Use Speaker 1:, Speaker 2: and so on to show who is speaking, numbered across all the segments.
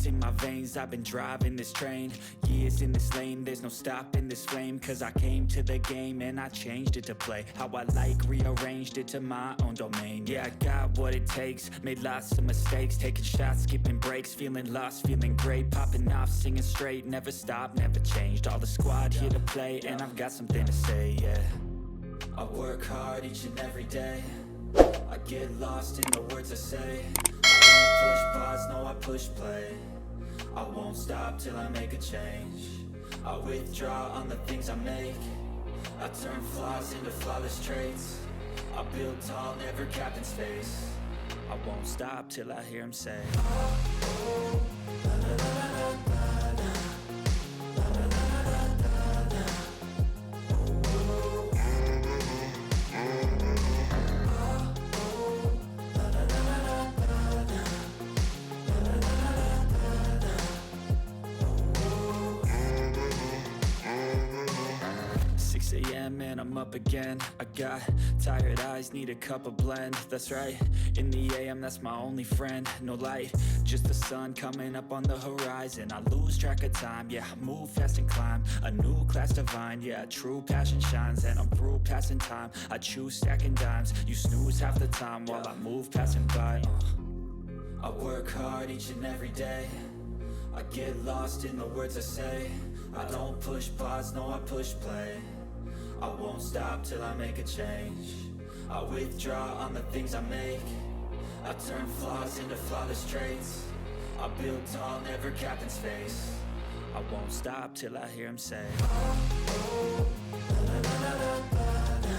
Speaker 1: in my veins, I've been driving this train. Years in this lane, there's no stopping this flame. Cause I came to the game and I changed it to play how I like, rearranged it to my own domain. Yeah, I got what it takes, made lots of mistakes, taking shots, skipping breaks, feeling lost, feeling great, popping off, singing straight, never stopped, never changed. All the squad here to play, and I've got something to say, yeah. I work hard each and every day, I get lost in the words I say. I don't push pause, no I push play. I won't stop till I make a change. I withdraw on the things I make. I turn flaws into flawless traits. I build tall, never capped in space. I won't stop till I hear him say, oh, la, la, la, la, la, la. And I'm up again. I got tired eyes, need a cup of blend. That's right, in the AM, that's my only friend. No light, just the sun coming up on the horizon. I lose track of time, yeah, I move fast and climb a new class divine, yeah, true passion shines. And I'm through passing time, I choose stacking dimes. You snooze half the time while I move passing by. I work hard each and every day, I get lost in the words I say. I don't push pause, no I push play. I won't stop till I make a change. I withdraw on the things I make. I turn flaws into flawless traits. I build tall, never capped in space. I won't stop till I hear him say, oh, la, la, la, la, la, la.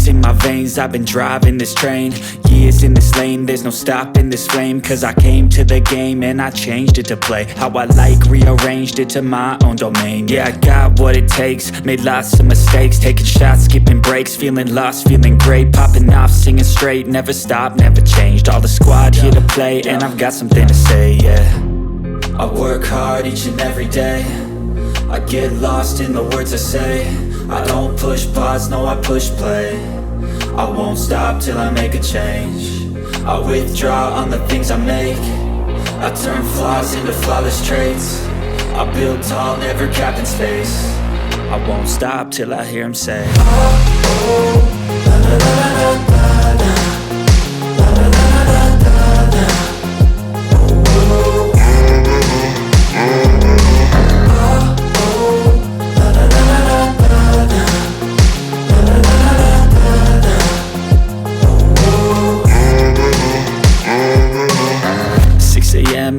Speaker 1: In my veins, I've been driving this train. Years in this lane, there's no stopping this flame. Cause I came to the game and I changed it to play how I like, rearranged it to my own domain. Yeah, I got what it takes, made lots of mistakes, taking shots, skipping breaks, feeling lost, feeling great, popping off, singing straight, never stopped, never changed. All the squad here to play, and I've got something to say, yeah. I work hard each and every day, I get lost in the words I say. I don't push pause, no I push play. I won't stop till I make a change. I withdraw on the things I make. I turn flaws into flawless traits. I build tall, never capped in space. I won't stop till I hear him say, oh, la, la, la, la, la, la.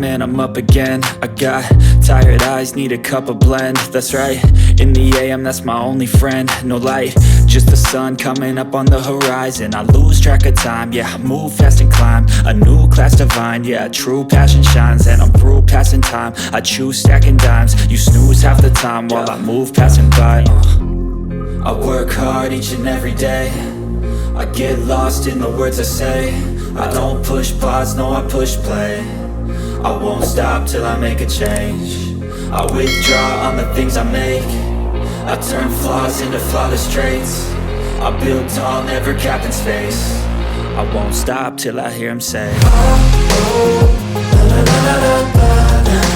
Speaker 1: And I'm up again. I got tired eyes, need a cup of blend. That's right, in the AM, that's my only friend. No light, just the sun coming up on the horizon. I lose track of time, yeah, I move fast and climb a new class divine, yeah, true passion shines. And I'm through passing time, I choose stacking dimes. You snooze half the time while I move passing by. I work hard each and every day, I get lost in the words I say. I don't push pause, no I push play. I won't stop till I make a change. I withdraw on the things I make. I turn flaws into flawless traits. I build tall, never capped in space. I won't stop till I hear him say, oh, la, la, la, la, la, la.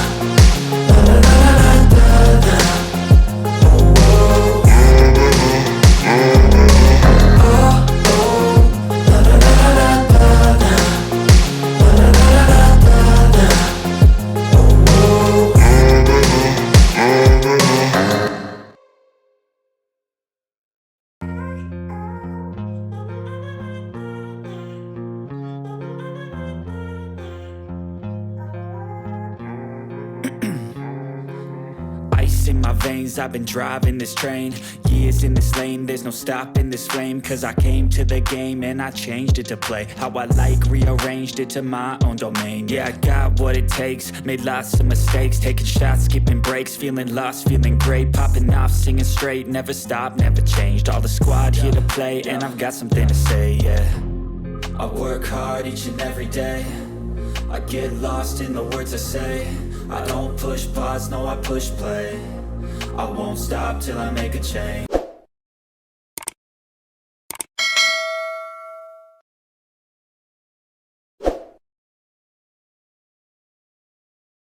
Speaker 1: Ice in my veins, I've been driving this train. Years in this lane, there's no stopping this flame. Cause I came to the game and I changed it to play how I like, rearranged it to my own domain. Yeah, I got what it takes, made lots of mistakes, taking shots, skipping breaks, feeling lost, feeling great, popping off, singing straight, never stopped, never changed. All the squad here to play, and I've got something to say, yeah. I work hard each and every day, I get lost in the words I say. I don't push pause, no I push play. I won't stop till I make a change.